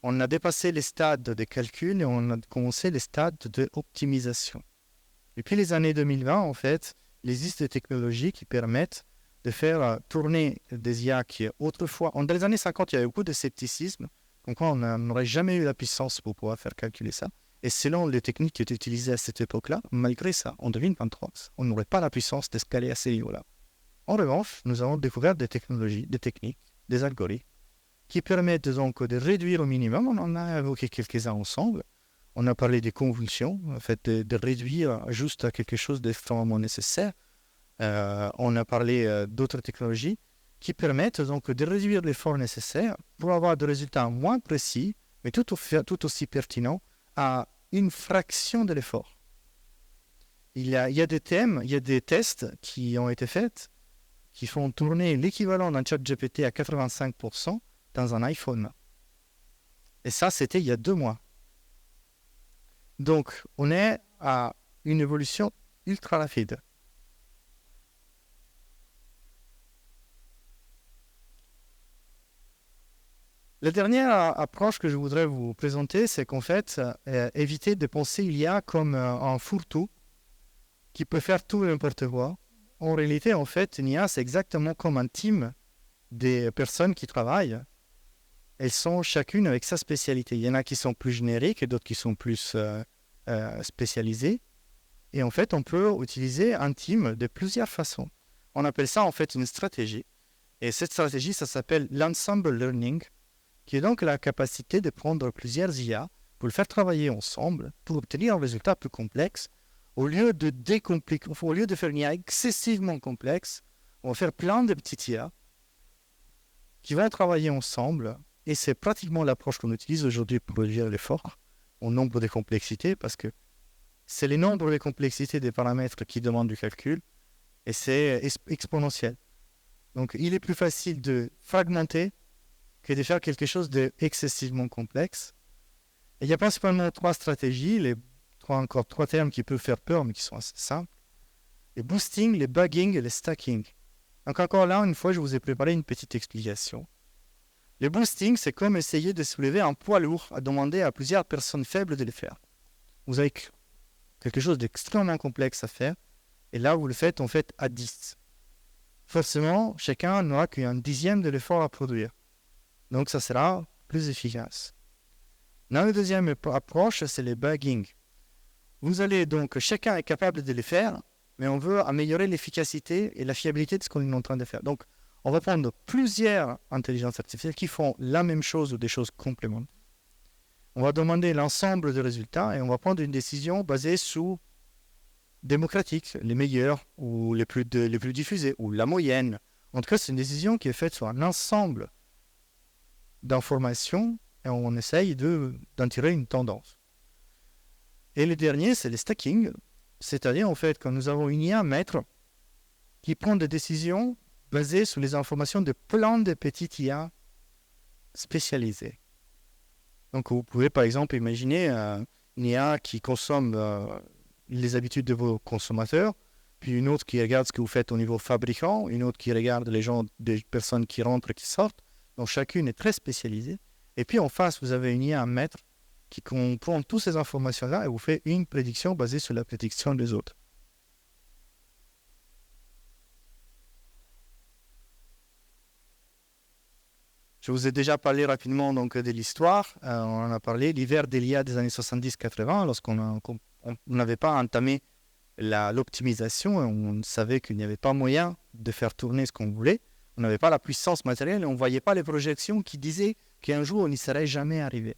on a dépassé les stades de calcul et on a commencé les stades d'optimisation. Depuis les années 2020, en fait, il existe des technologies qui permettent de faire tourner des IA qui autrefois... Dans les années 50, il y avait beaucoup de scepticisme, donc on n'aurait jamais eu la puissance pour pouvoir faire calculer ça. Et selon les techniques qui étaient utilisées à cette époque-là, malgré ça, en 2023, on n'aurait pas la puissance d'escaler à ces niveaux-là. En revanche, nous avons découvert des technologies, des techniques, des algorithmes qui permettent donc de réduire au minimum. On en a évoqué quelques-uns ensemble. On a parlé des convulsions, en fait, de réduire juste à quelque chose d'extrêmement nécessaire. On a parlé d'autres technologies qui permettent donc de réduire l'effort nécessaire pour avoir des résultats moins précis, mais tout aussi pertinents à une fraction de l'effort. Il y a des thèmes, il y a des tests qui ont été faits qui font tourner l'équivalent d'un chat GPT à 85% dans un iPhone. Et ça, c'était il y a 2 mois. Donc, on est à une évolution ultra rapide. La dernière approche que je voudrais vous présenter, c'est qu'en fait, éviter de penser l'IA comme un fourre-tout qui peut faire tout et n'importe quoi. En réalité, en fait, une IA, c'est exactement comme un team des personnes qui travaillent. Elles sont chacune avec sa spécialité. Il y en a qui sont plus génériques et d'autres qui sont plus spécialisées. Et en fait, on peut utiliser un team de plusieurs façons. On appelle ça en fait une stratégie. Et cette stratégie, ça s'appelle l'ensemble learning, qui est donc la capacité de prendre plusieurs IA pour le faire travailler ensemble pour obtenir un résultat plus complexe. Au lieu de faire une IA excessivement complexe, on va faire plein de petites IA qui vont travailler ensemble. Et c'est pratiquement l'approche qu'on utilise aujourd'hui pour réduire l'effort au nombre de complexités, parce que c'est les nombres de complexités des paramètres qui demandent du calcul, et c'est exponentiel. Donc il est plus facile de fragmenter que de faire quelque chose d'excessivement complexe. Et il y a principalement 3 stratégies, encore 3 termes qui peuvent faire peur, mais qui sont assez simples. Les boosting, les bugging et les stacking. Donc encore là, une fois, je vous ai préparé une petite explication. Le boosting, c'est comme essayer de soulever un poids lourd à demander à plusieurs personnes faibles de le faire. Vous avez quelque chose d'extrêmement complexe à faire, et là, vous le faites en fait à 10. Forcément, chacun n'aura qu'un dixième de l'effort à produire. Donc, ça sera plus efficace. Dans la deuxième approche, c'est le bugging. Vous allez donc, chacun est capable de le faire, mais on veut améliorer l'efficacité et la fiabilité de ce qu'on est en train de faire. Donc, on va prendre plusieurs intelligences artificielles qui font la même chose ou des choses complémentaires. On va demander l'ensemble des résultats et on va prendre une décision basée sur démocratique, les meilleurs ou les plus diffusés, ou la moyenne. En tout cas, c'est une décision qui est faite sur un ensemble d'informations et on essaye d'en tirer une tendance. Et le dernier, c'est le stacking, c'est-à-dire en fait quand nous avons une IA maître qui prend des décisions basées sur les informations de plein de petites IA spécialisées. Donc vous pouvez par exemple imaginer une IA qui consomme les habitudes de vos consommateurs, puis une autre qui regarde ce que vous faites au niveau fabricant, une autre qui regarde des personnes qui rentrent et qui sortent. Donc chacune est très spécialisée. Et puis en face, vous avez une IA maître qui comprend toutes ces informations-là et vous fait une prédiction basée sur la prédiction des autres. Je vous ai déjà parlé rapidement donc, de l'histoire. On en a parlé, l'hiver de l'IA des années 70-80, lorsqu'on n'avait pas entamé l'optimisation, on savait qu'il n'y avait pas moyen de faire tourner ce qu'on voulait. On n'avait pas la puissance matérielle et on ne voyait pas les projections qui disaient qu'un jour on n'y serait jamais arrivé.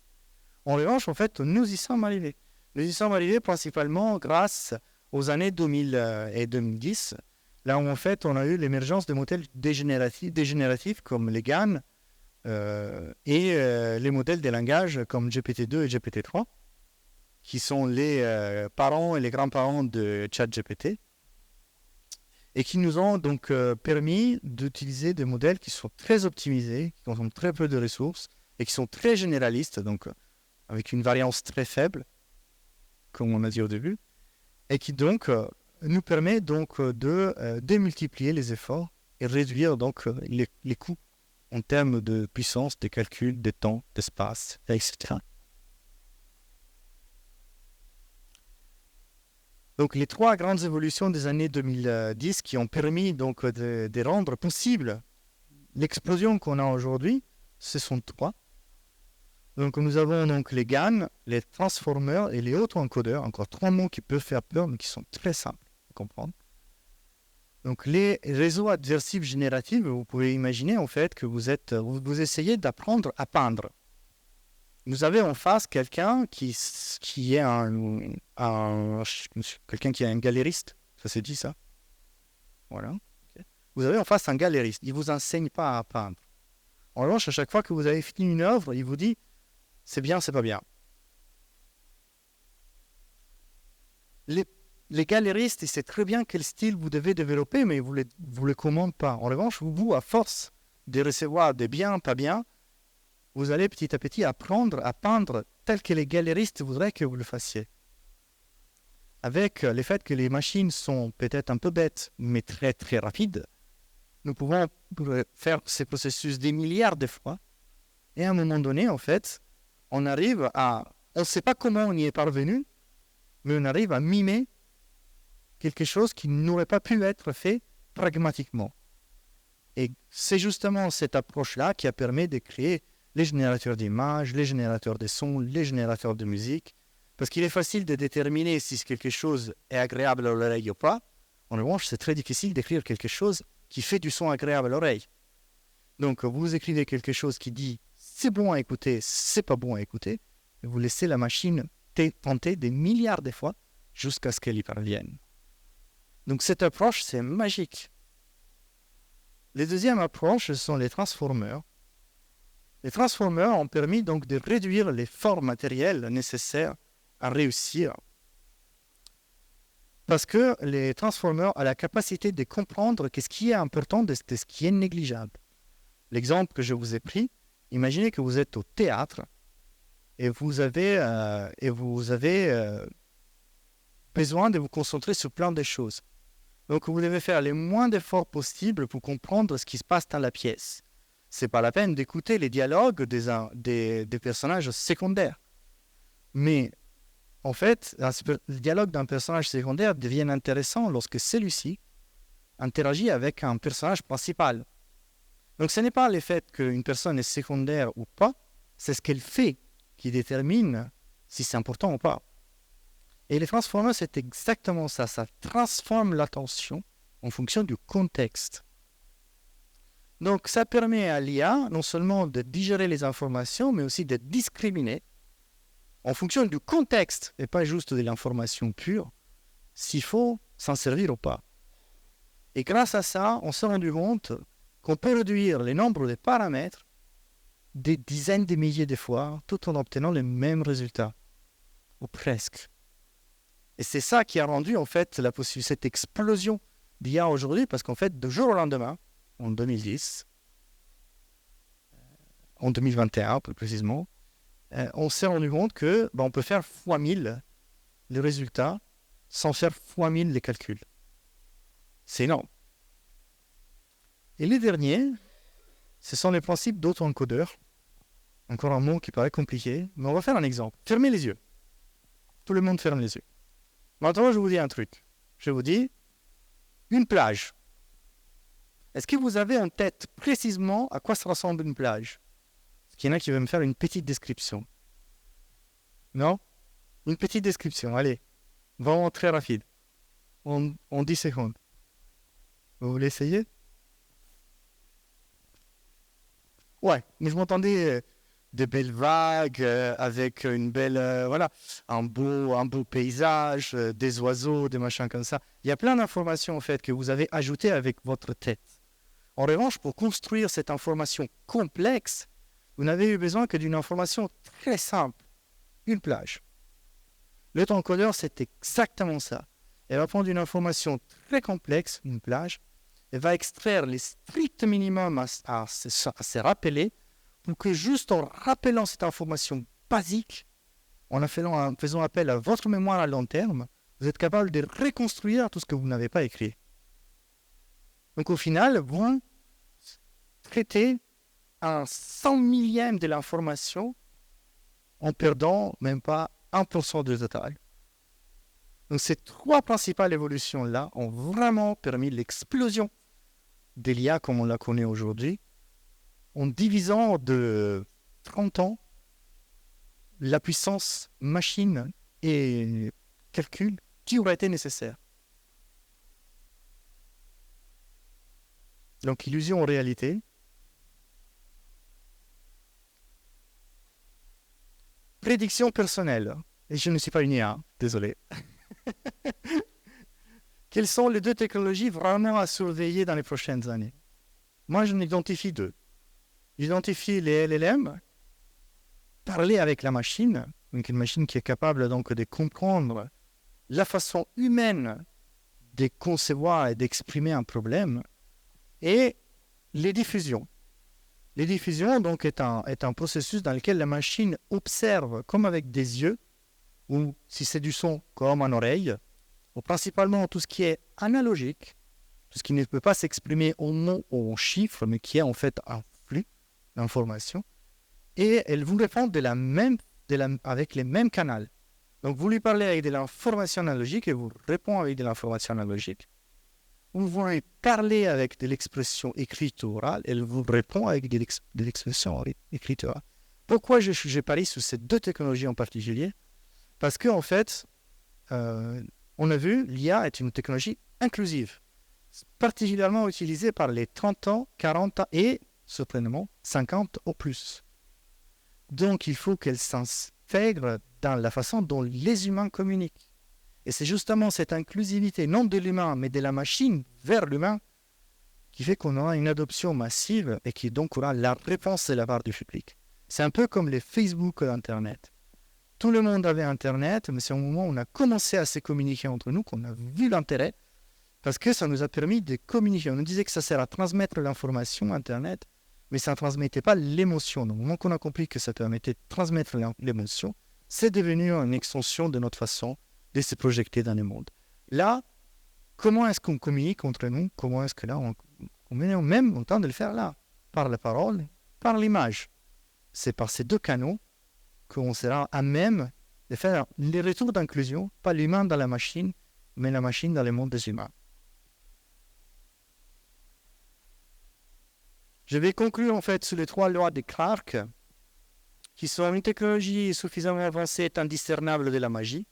En revanche, en fait, nous y sommes arrivés. Nous y sommes arrivés principalement grâce aux années 2000 et 2010, là où en fait on a eu l'émergence de modèles dégénératifs comme les GAN et les modèles des langages comme GPT-2 et GPT-3, qui sont les parents et les grands-parents de ChatGPT, et qui nous ont donc permis d'utiliser des modèles qui sont très optimisés, qui consomment très peu de ressources, et qui sont très généralistes, donc avec une variance très faible, comme on a dit au début, et qui donc nous permet donc de démultiplier les efforts et réduire donc les coûts en termes de puissance, de calcul, de temps, d'espace, etc. Donc, les 3 grandes évolutions des années 2010 qui ont permis donc de rendre possible l'explosion qu'on a aujourd'hui, ce sont 3. Donc, nous avons donc les GAN, les transformers et les auto-encodeurs, encore 3 mots qui peuvent faire peur, mais qui sont très simples à comprendre. Donc, les réseaux adversifs génératifs, vous pouvez imaginer en fait que vous essayez d'apprendre à peindre. Vous avez en face quelqu'un qui est quelqu'un qui est un galériste, ça se dit ça. Voilà. Okay. Vous avez en face un galériste, il ne vous enseigne pas à peindre. En revanche, à chaque fois que vous avez fini une œuvre, il vous dit c'est bien, c'est pas bien. Les galéristes, ils savent très bien quel style vous devez développer, mais vous le commandent pas. En revanche, vous, à force de recevoir des bien, pas bien, vous allez petit à petit apprendre à peindre tel que les galéristes voudraient que vous le fassiez. Avec le fait que les machines sont peut-être un peu bêtes, mais très très rapides, nous pouvons faire ces processus des milliards de fois. Et à un moment donné, en fait, on ne sait pas comment on y est parvenu, mais on arrive à mimer quelque chose qui n'aurait pas pu être fait pragmatiquement. Et c'est justement cette approche-là qui a permis de créer les générateurs d'images, les générateurs de sons, les générateurs de musique, parce qu'il est facile de déterminer si quelque chose est agréable à l'oreille ou pas. En revanche, c'est très difficile d'écrire quelque chose qui fait du son agréable à l'oreille. Donc, vous écrivez quelque chose qui dit c'est bon à écouter, c'est pas bon à écouter, et vous laissez la machine tenter des milliards de fois jusqu'à ce qu'elle y parvienne. Donc, cette approche, c'est magique. Les deuxièmes approches sont les transformers. Les transformers ont permis donc de réduire l'effort matériel nécessaire à réussir. Parce que les transformers ont la capacité de comprendre ce qui est important de ce qui est négligeable. L'exemple que je vous ai pris, imaginez que vous êtes au théâtre et vous avez besoin de vous concentrer sur plein de choses. Donc vous devez faire le moins d'efforts possible pour comprendre ce qui se passe dans la pièce. C'est pas la peine d'écouter les dialogues des personnages secondaires. Mais en fait, le dialogue d'un personnage secondaire devient intéressant lorsque celui-ci interagit avec un personnage principal. Donc ce n'est pas le fait qu'une personne est secondaire ou pas, c'est ce qu'elle fait qui détermine si c'est important ou pas. Et les transformers, c'est exactement ça. Ça transforme l'attention en fonction du contexte. Donc ça permet à l'IA non seulement de digérer les informations, mais aussi de discriminer en fonction du contexte et pas juste de l'information pure, s'il faut s'en servir ou pas. Et grâce à ça, on s'est rendu compte qu'on peut réduire le nombre de paramètres des dizaines de milliers de fois tout en obtenant les mêmes résultats, ou presque. Et c'est ça qui a rendu en fait cette explosion d'IA aujourd'hui, parce qu'en fait, de jour au lendemain, en 2010, en 2021 plus précisément, on s'est rendu compte que on peut faire x1000 les résultats sans faire x1000 les calculs. C'est énorme. Et les derniers, ce sont les principes d'auto-encodeur. Encore un mot qui paraît compliqué, mais on va faire un exemple. Fermez les yeux. Tout le monde ferme les yeux. Maintenant, je vous dis un truc. Je vous dis, une plage. Est-ce que vous avez en tête précisément à quoi ça ressemble une plage? Est-ce qu'il y en a qui veulent me faire une petite description? Non? Une petite description, allez. Vraiment très rapide. En 10 secondes. Vous voulez essayer? Ouais, mais je m'entendais de belles vagues avec une belle, un beau paysage, des oiseaux, des machins comme ça. Il y a plein d'informations en fait que vous avez ajoutées avec votre tête. En revanche, pour construire cette information complexe, vous n'avez eu besoin que d'une information très simple, une plage. L'auto-encodeur, c'est exactement ça. Elle va prendre une information très complexe, une plage, et va extraire les stricts minimums à se rappeler pour que juste en rappelant cette information basique, en faisant appel à votre mémoire à long terme, vous êtes capable de reconstruire tout ce que vous n'avez pas écrit. Donc au final, vous traitez un 100 millième de l'information en perdant même pas 1% du total. Donc ces trois principales évolutions-là ont vraiment permis l'explosion de l'IA comme on la connaît aujourd'hui, en divisant de 30 ans la puissance machine et calcul qui aurait été nécessaire. Donc illusion en réalité. Prédiction personnelle. Et je ne suis pas une IA, désolé. Quelles sont les deux technologies vraiment à surveiller dans les prochaines années? Moi, j'en identifie deux. J'identifie les LLM, parler avec la machine, donc une machine qui est capable donc de comprendre la façon humaine de concevoir et d'exprimer un problème, et les diffusions. Les diffusions donc est un processus dans lequel la machine observe comme avec des yeux, ou si c'est du son comme en oreille, ou principalement tout ce qui est analogique, tout ce qui ne peut pas s'exprimer en mots ou en chiffres, mais qui est en fait un flux d'informations, et elle vous répond avec les mêmes canaux. Donc vous lui parlez avec de l'information analogique et vous répond avec de l'information analogique. Vous voulez parler avec de l'expression écrite ou orale, elle vous répond avec de l'expression écrite ou orale. Pourquoi je parie sur ces deux technologies en particulier? Parce qu'en fait, on a vu, l'IA est une technologie inclusive, particulièrement utilisée par les 30 ans, 40 ans et, surprenamment, 50 ou plus. Donc, il faut qu'elle s'intègre dans la façon dont les humains communiquent. Et c'est justement cette inclusivité, non de l'humain, mais de la machine vers l'humain, qui fait qu'on aura une adoption massive et qui donc aura la réponse de la part du public. C'est un peu comme les Facebook d'Internet. Tout le monde avait Internet, mais c'est au moment où on a commencé à se communiquer entre nous qu'on a vu l'intérêt, parce que ça nous a permis de communiquer. On nous disait que ça sert à transmettre l'information, Internet, mais ça ne transmettait pas l'émotion. Donc, au moment qu'on a compris que ça permettait de transmettre l'émotion, c'est devenu une extension de notre façon de se projeter dans le monde. Là, comment est-ce qu'on communique entre nous? Comment est-ce que là, on est même en train de le faire là, par la parole, par l'image. C'est par ces deux canaux qu'on sera à même de faire les retours d'inclusion, pas l'humain dans la machine, mais la machine dans le monde des humains. Je vais conclure en fait sur les trois lois de Clarke, qui sont une technologie suffisamment avancée est indiscernable de la magie.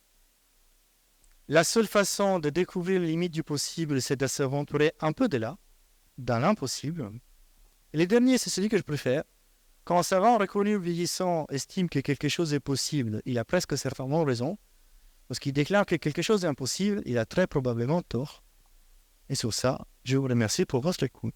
La seule façon de découvrir les limites du possible, c'est de s'aventurer un peu de là, dans l'impossible. Et le dernier, c'est celui que je préfère. Quand un savant reconnu ou vieillissant estime que quelque chose est possible, il a presque certainement raison. Lorsqu'il déclare que quelque chose est impossible, il a très probablement tort. Et sur ça, je vous remercie pour votre écoute.